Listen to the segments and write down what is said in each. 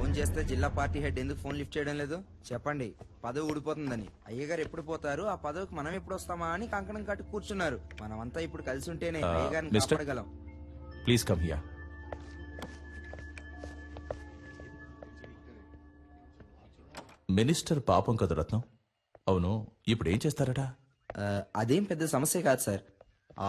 Phone చేస్తే జిల్లా party head ఎందుకు ఫోన్ లిఫ్ట్ చేయడం లేదు చెప్పండి. పదవి ఊడిపోతుందని. అయ్యగారు ఎప్పుడు పోతారు, ఆ పదవికి మనం ఎప్పుడు వస్తామా అని కంకణం కట్టి కూర్చున్నారు. మనమంతా ఇప్పుడు కలిసి ఉంటేనే అయ్యగారిని కాపాడగలం. Please come here. మినిస్టర్ పాపం కదా రత్నం. అవును, ఇప్పుడు ఏం చేస్తారట? అదేం పెద్ద సమస్య కాదు సార్.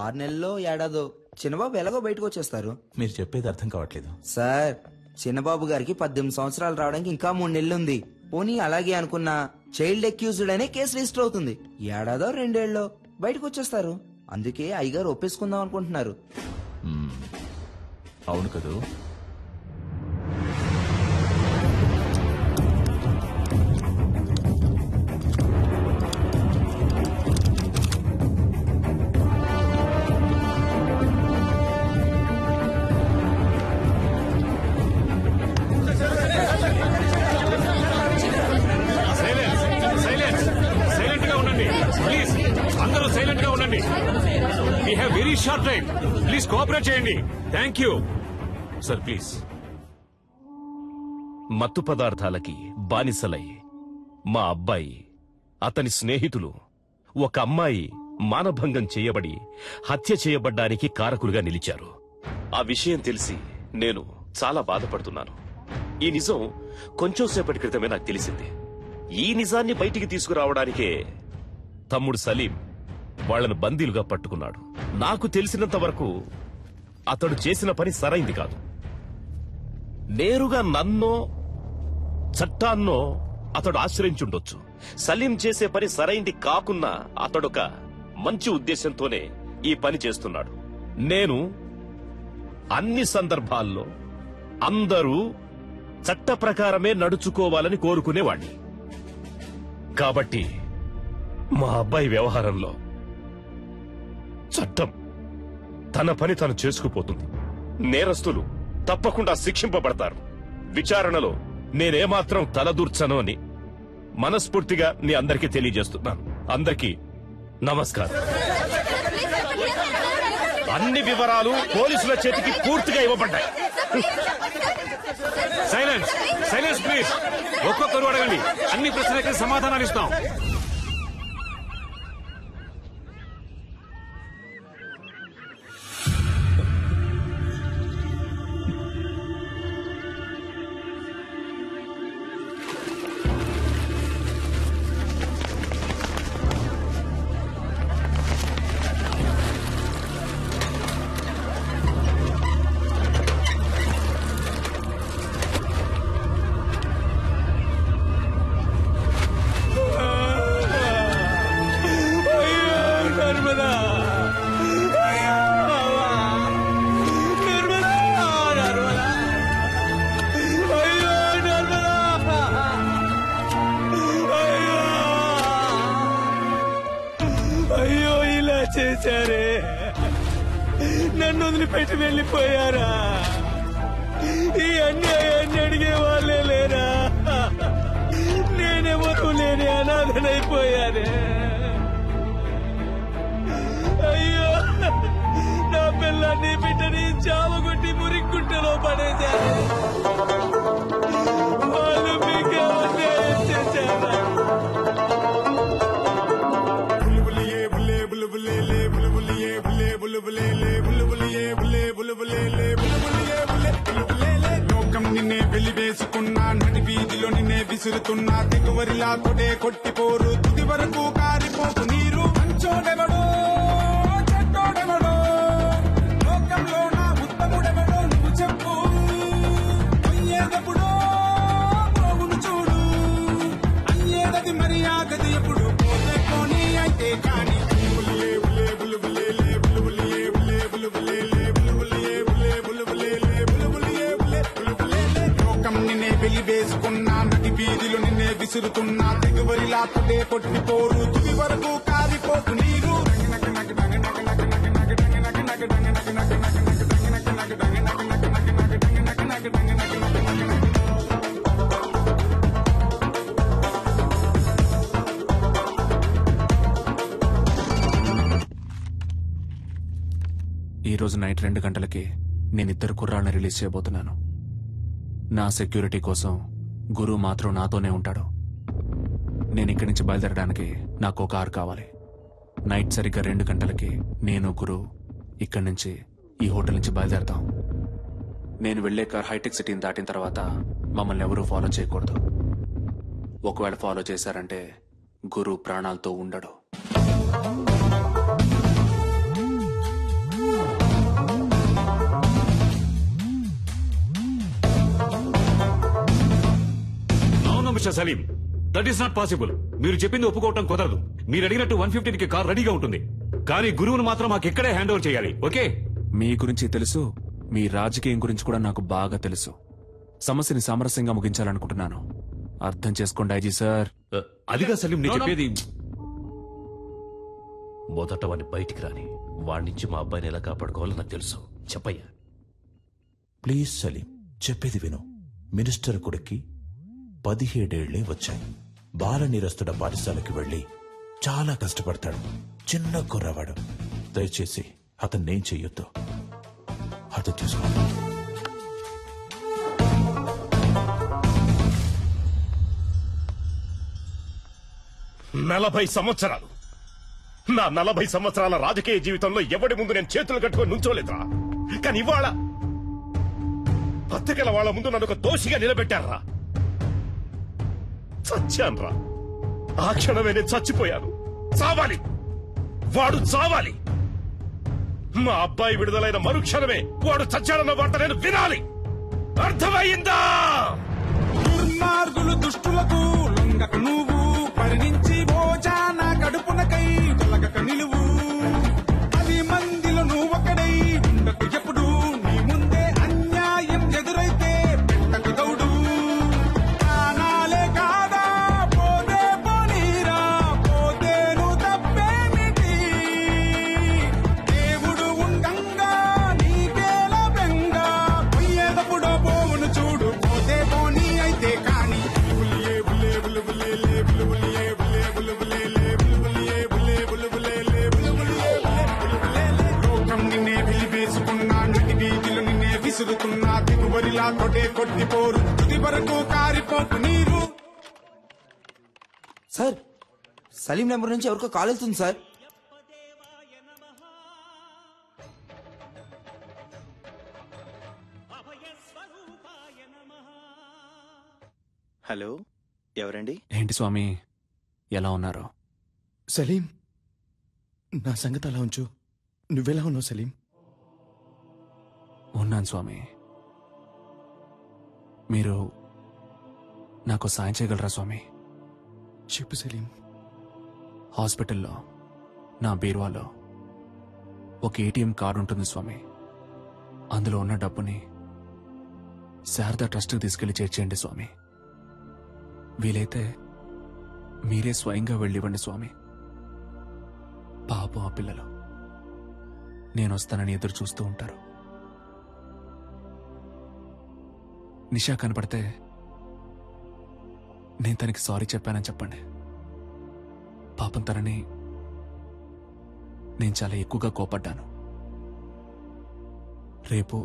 6 నెలల్లో ఏడాదో చిన్నబాబు ఎలాగో బయటకు వచ్చేస్తారు. మీరు చెప్పేది అర్థం కావట్లేదు సార్. చిన్నబాబు గారికి 18 సంవత్సరాలు రావడానికి ఇంకా 3 నెలలు ఉంది. పోనీ అలాగే అనుకున్నా చైల్డ్ అక్యూజ్డ్ అనే కేసు రిజిస్టర్ అవుతుంది. ఏడాదో 2 ఏళ్ళలో బయటకు వచ్చేస్తారు. అందుకే అయ్యగారు ఒప్పేసుకుందాం అనుకుంటున్నారు. అవును కదూ. షార్ట్ టైం, ప్లీజ్ కోఆపరేట్ చేయండి. Thank you sir. ప్లీజ్. మత్తు పదార్థాలకి బానిసలై మా అబ్బాయి, అతని స్నేహితులు, ఒక అమ్మాయి మానభంగం చేయబడి హత్య చేయబడ్డానికి కారకులుగా నిలిచారు. ఆ విషయం తెలిసి నేను చాలా బాధపడుతున్నాను. ఈ నిజం కొంచెం సేపటి క్రితమే నాకు తెలిసింది. ఈ నిజాన్ని బయటికి తీసుకురావడానికే తమ్ముడు సలీం వాళ్లను బందీలుగా పట్టుకున్నాడు. నాకు తెలిసినంత వరకు అతడు చేసిన పని సరైంది కాదు. నేరుగా నన్నో చట్టాన్నో అతడు ఆశ్రయించుండొచ్చు. సలీం చేసే పని సరైంది కాకున్నా అతడొక మంచి ఉద్దేశంతోనే ఈ పని చేస్తున్నాడు. నేను అన్ని సందర్భాల్లో అందరూ చట్ట ప్రకారమే నడుచుకోవాలని కోరుకునేవాణ్ణి. కాబట్టి మా అబ్బాయి వ్యవహారంలో చట్టం తన పని తను చేసుకుపోతుంది. నేరస్తులు తప్పకుండా శిక్షింపబడతారు. విచారణలో నేనేమాత్రం తలదూర్చను అని మనస్ఫూర్తిగా మీ అందరికీ తెలియజేస్తున్నాను. అందరికీ నమస్కారం. అన్ని వివరాలు పోలీసుల చేతికి పూర్తిగా ఇవ్వబడ్డాయి. Silence, silence please. ఒక్కొక్కరు అడగండి, అన్ని ప్రశ్నలకి సమాధానాలు ఇస్తాం. చేశారే, నన్ను వదిలిపెట్టి వెళ్ళిపోయారా? ఈ అన్యాయాన్ని అడిగే వాళ్ళే లేరా? నేనెవరూ లేని అనాథనైపోయానే. అయ్యో, నా పిల్లాన్ని బిడ్డని చావగొట్టి మురిక్కుంటలో పడేశారు. వాళ్ళు మీకే అన్యాయం చేశారా? లోకం నిన్నే వెలివేసుకున్నా, నడి వీధిలో నిన్నే విసురుతున్నా, దిగువరిలా తొడే కొట్టిపోరు, తుది వరకు కారిపోకు నీరు. మంచోడెవడో చెడ్డోడెవడో, లోకంలో నా ఉత్తముడెవడో నువ్వు చెప్పు. అయ్యేదెప్పుడో పోగును చూడు, అయ్యేదది మర్యాదది ఎప్పుడు పోతే పోనీ అయితే కాని. వెలివేసుకున్నా, నది వీధిలో నిన్నే విసురుతున్నా, దిగువరిలా తొడే కొట్టిపోరు, తుది వరకు కారిపోకు నీరు. ఈరోజు నైట్ 2 గంటలకి నేను 2 కుర్రాళ్ళని రిలీజ్ చేయబోతున్నాను. నా సెక్యూరిటీ కోసం గురు మాత్రం నాతోనే ఉంటాడు. నేను ఇక్కడి నుంచి బయలుదేరడానికి నాకు ఒక కారు కావాలి. నైట్ సరిగ్గా 2 గంటలకి నేను గురు ఇక్కడి నుంచి ఈ హోటల్ నుంచి బయలుదేరతాం. నేను వెళ్లే కార్ హైటెక్ సిటీని దాటిన తర్వాత మమ్మల్ని ఎవరూ ఫాలో చేయకూడదు. ఒకవేళ ఫాలో చేశారంటే గురు ప్రాణాలతో ఉండడు. అవును mister Salim, that is not possible. మీరు చెప్పింది ఒప్పుకోవటం కుదరదు. మీరు అడిగినట్టు 115కి కార్ రెడీగా ఉంటుంది, కానీ గురువును మాత్రం మాకు ఇక్కడే హ్యాండ్ ఓవర్ చేయాలి. ఓకే? మీ గురించి తెలుసు, మీ రాజకీయం గురించి కూడా నాకు బాగా తెలుసు. సమస్యని సామరస్యంగా ముగించాలనుకుంటున్నాను. అర్థం చేసుకోండి ఐజీ సార్. అదిగా సలీం నేను చెప్పేది. మొదట వాడిని బయటికి రాని, వాడి నుంచి మా అబ్బాయిని ఎలా కాపాడుకోవాలో నాకు తెలుసు. చెప్పయ్యా. ప్లీజ్ సలీం, చెప్పేది విను. మినిస్టర్ కొడుక్కి 17 ఏళ్లే వచ్చాయి. బాల నిరస్తుడ పాఠశాలకి వెళ్లి చాలా కష్టపడతాడు. చిన్న కుర్రవాడు. దయచేసి అతన్నేం చెయ్యొద్దు. అర్థం చేసుకో. 40 సంవత్సరాలు, నా 40 సంవత్సరాల రాజకీయ జీవితంలో ఎవడి ముందు నేను చేతులు కట్టుకొని నుంచోలేదురా. కానీ ఇవాళ పత్రికల వాళ్ళ ముందు నన్ను ఒక దోషిగా నిలబెట్టారా. చచ్చాన్రా. ఆ క్షణమే నేను చచ్చిపోయాను. చావాలి, వాడు చావాలి. మా అబ్బాయి విడుదలైన మరుక్షణమే వాడు చచ్చాడన్న వార్త నేను వినాలి. అర్థమైందా? దుర్మార్గులు దుష్టులకు లొంగక నువ్వు పరిణించి భోజన కడుపునకై తొలగక నిలువు. 10 మందిలో నువ్వొక్కడై ఉండకు ఎప్పుడు. నీ ముందే అన్యాయం ఎదురైతే పెట్టకు దౌడు. ప్రాణాలే కాదా పోతే పోనీరా, పోతేను తప్పేమిటి. దేవుడు ఉండంగా నీకేల బెంగా, పోయేటప్పుడో పోవును చూడు. పోతే పోనీ అయితే కాని లోకం నిన్నే వెలివేసుకున్నా, నటి వీధిలో నిన్నే విసురుతున్నా. దిగుబడిలా కొట్టే కొట్టిపోరు, తుది వరకు కారిపోకు నీరు. సార్, సలీం నెంబర్ నుంచి ఎవరికో కాల్ వెళ్తుంది సార్. హలో, ఎవరండి? ఏంటి స్వామి, ఎలా ఉన్నారు? సలీం, నా సంగతి అలా ఉంచు. నువ్వెలా ఉన్నావు సలీం? ఉన్నాను స్వామి. మీరు నాకు సాయం చేయగలరా స్వామి? చెప్పు సలీం. హాస్పిటల్లో నా బీరువాలో ఒక ఏటీఎం కార్డు ఉంటుంది స్వామి. అందులో ఉన్న డబ్బుని శారదా ట్రస్ట్కి తీసుకెళ్లి చేర్చేయండి స్వామి. వీలైతే మీరే స్వయంగా వెళ్ళివ్వండి స్వామి. పాపం ఆ పిల్లలు నేను వస్తానని ఎదురు చూస్తూ ఉంటారు. నిషా కనపడితే నేను తనకి సారీ చెప్పానని చెప్పండి. పాపం తనని నేను చాలా ఎక్కువగా కోపడ్డాను. రేపు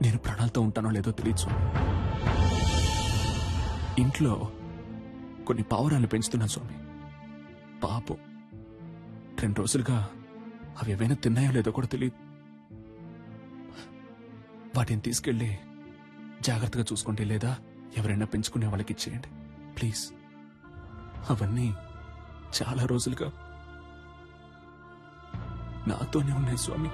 నేను ప్రాణాలతో ఉంటానో లేదో తెలియదు. ఇంట్లో కొన్ని పావురాలు పెంచుతున్నాను స్వామి. పాపం 2 రోజులుగా అవి ఏవైనా తిన్నాయో లేదో కూడా తెలియదు. వాటిని తీసుకెళ్ళి జాగ్రత్తగా చూసుకోండి, లేదా ఎవరైనా పెంచుకునే వాళ్ళకి ఇచ్చేయండి ప్లీజ్. అవన్నీ చాలా రోజులుగా నాతోనే ఉన్నాయి స్వామి.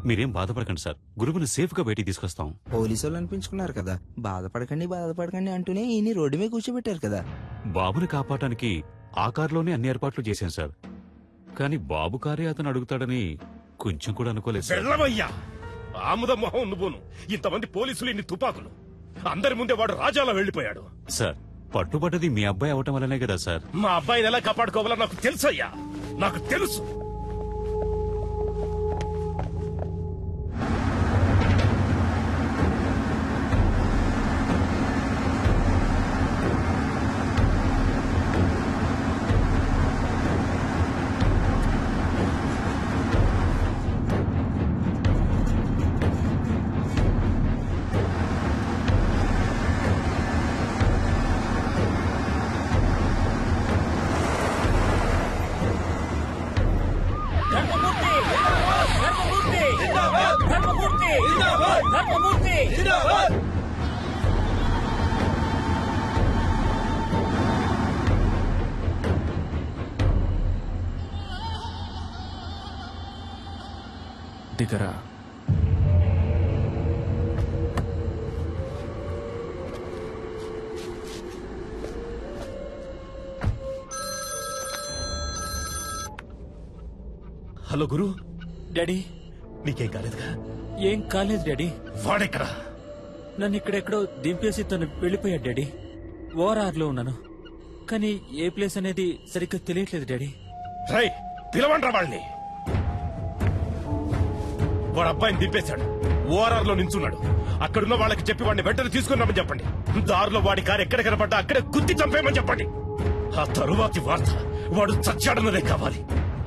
మీరేం బాధపడకండి సార్, గురువుని సేఫ్ గా బయటికి తీసుకొస్తాం. పోలీసు వాళ్ళు అనిపించుకున్నారు కదా, బాధపడకండి అంటూనే ఈయన రోడ్డు మీద కూర్చోబెట్టారు కదా. బాబుని కాపాడటానికి ఆ కారులోనే అన్ని ఏర్పాట్లు చేశాను సార్. కానీ బాబు కారే అతను అడుగుతాడని కొంచెం కూడా అనుకోలేదు సార్. వెళ్ళవయ్యా, ఆముద మొహం నువ్వును. ఇంతమంది పోలీసులు, ఇన్ని తుపాకులు, అందరి ముందే వాడు రాజాలా వెళ్లిపోయాడు. సార్, పట్టుబడ్డది మీ అబ్బాయి అవటం వల్లనే కదా సార్. మా అబ్బాయిని ఎలా కాపాడుకోవాలో నాకు తెలుసయ్యా, నాకు తెలుసు. బయటికి రా. హలో గురు, డాడీ నీకేం కాలేదుగా? ఏం కాలేదు డాడీ. వాడెక్కడా? నన్ను ఇక్కడెక్కడో దింపేసి తను వెళ్ళిపోయాడు డాడీ. ఓఆర్ఆర్లో ఉన్నాను, కానీ ఏ ప్లేస్ అనేది సరిగ్గా తెలియట్లేదు డాడీ. రై, పిలవండ్రా వాళ్ళని. వాడు అబ్బాయిని దింపేశాడు, ఓఆర్ఆర్ లో నించున్నాడు. అక్కడున్న వాళ్ళకి చెప్పి వాడిని వెంటనే తీసుకున్నామని చెప్పండి. దారిలో వాడి కారు ఎక్కడ కనపడ్డా అక్కడే గుద్ది చంపేయమని చెప్పండి. ఆ తరువాతి వార్త వాడు చచ్చాడన్నదే కావాలి,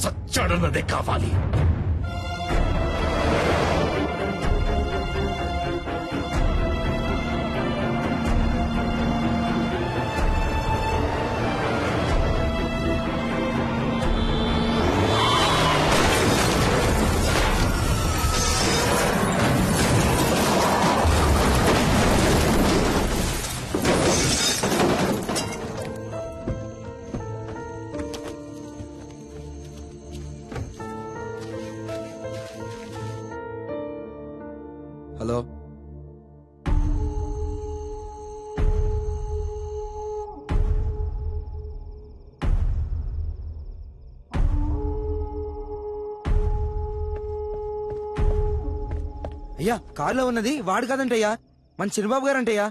చచ్చాడన్నదే కావాలి. హలో, అయ్యా కారులో ఉన్నది వాడు కాదంటయ్యా, మన చిన్నబాబు గారంటయ్యా.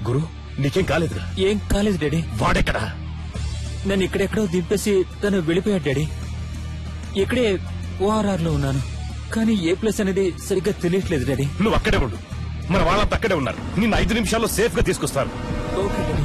గురు, నీకేం కాలేదుగా? ఏం కాలేదు డాడీ. వాడెక్కడా? నన్ను ఇక్కడెక్కడో దింపేసి తను వెళ్ళిపోయాడు డాడీ. ఇక్కడే ఓఆర్ఆర్ లో ఉన్నాను, కానీ ఏ ప్లేస్ అనేది సరిగ్గా తెలియట్లేదు డాడీ. నువ్వు అక్కడే ఉండు, మన వాళ్ళంతా అక్కడే ఉన్నారు. నిన్ను 5 నిమిషాల్లో సేఫ్ గా తీసుకొస్తాను. Okay daddy.